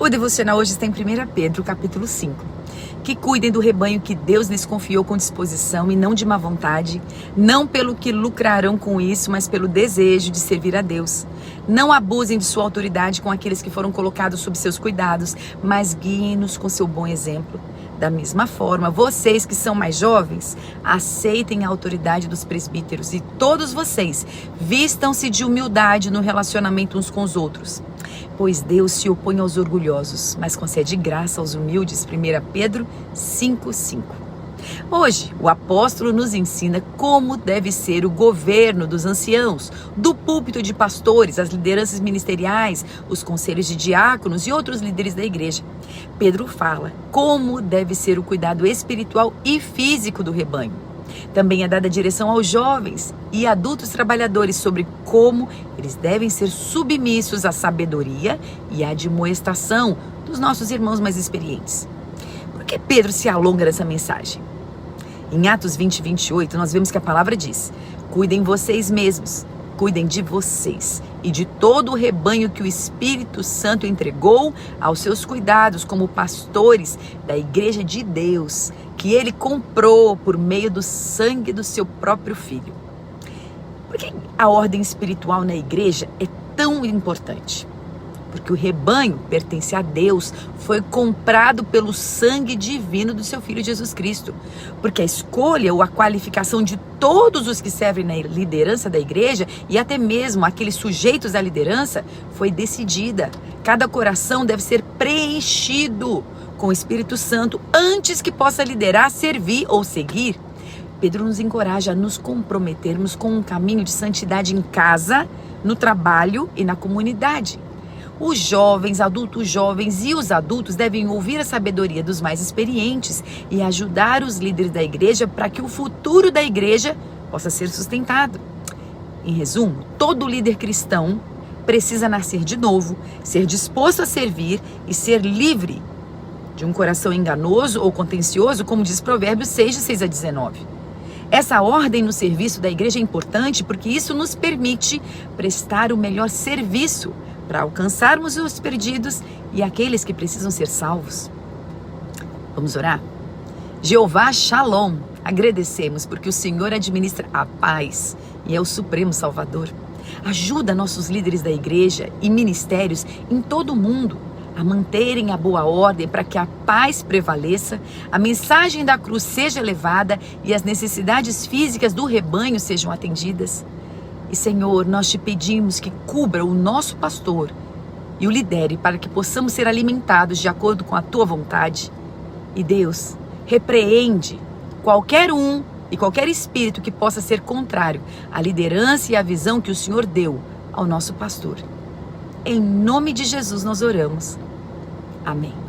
O devocional hoje está em 1 Pedro, capítulo 5. Que cuidem do rebanho que Deus lhes confiou com disposição e não de má vontade, não pelo que lucrarão com isso, mas pelo desejo de servir a Deus. Não abusem de sua autoridade com aqueles que foram colocados sob seus cuidados, mas guiem-nos com seu bom exemplo. Da mesma forma, vocês que são mais jovens, aceitem a autoridade dos presbíteros e todos vocês vistam-se de humildade no relacionamento uns com os outros. Pois Deus se opõe aos orgulhosos, mas concede graça aos humildes. 1 Pedro 5:5. Hoje, o apóstolo nos ensina como deve ser o governo dos anciãos, do púlpito de pastores, as lideranças ministeriais, os conselhos de diáconos e outros líderes da igreja. Pedro fala como deve ser o cuidado espiritual e físico do rebanho. Também é dada direção aos jovens e adultos trabalhadores sobre como eles devem ser submissos à sabedoria e à admoestação dos nossos irmãos mais experientes. Por que Pedro se alonga nessa mensagem? Em Atos 20:28, nós vemos que a palavra diz: cuidem vocês mesmos, cuidem de vocês e de todo o rebanho que o Espírito Santo entregou aos seus cuidados como pastores da igreja de Deus, que ele comprou por meio do sangue do seu próprio Filho. Por que a ordem espiritual na igreja é tão importante? Porque o rebanho pertence a Deus, foi comprado pelo sangue divino do seu Filho Jesus Cristo. Porque a escolha ou a qualificação de todos os que servem na liderança da igreja e até mesmo aqueles sujeitos à liderança foi decidida. Cada coração deve ser preenchido com o Espírito Santo antes que possa liderar, servir ou seguir. Pedro nos encoraja a nos comprometermos com um caminho de santidade em casa, no trabalho e na comunidade. Os jovens, adultos jovens e os adultos devem ouvir a sabedoria dos mais experientes e ajudar os líderes da igreja para que o futuro da igreja possa ser sustentado. Em resumo, todo líder cristão precisa nascer de novo, ser disposto a servir e ser livre de um coração enganoso ou contencioso, como diz Provérbios 6:6-19. Essa ordem no serviço da igreja é importante porque isso nos permite prestar o melhor serviço para alcançarmos os perdidos e aqueles que precisam ser salvos. Vamos orar? Jeová Shalom, agradecemos porque o Senhor administra a paz e é o Supremo Salvador. Ajuda nossos líderes da igreja e ministérios em todo o mundo a manterem a boa ordem para que a paz prevaleça, a mensagem da cruz seja levada e as necessidades físicas do rebanho sejam atendidas. E Senhor, nós te pedimos que cubra o nosso pastor e o lidere para que possamos ser alimentados de acordo com a tua vontade. E Deus, repreende qualquer um e qualquer espírito que possa ser contrário à liderança e à visão que o Senhor deu ao nosso pastor. Em nome de Jesus nós oramos. Amém.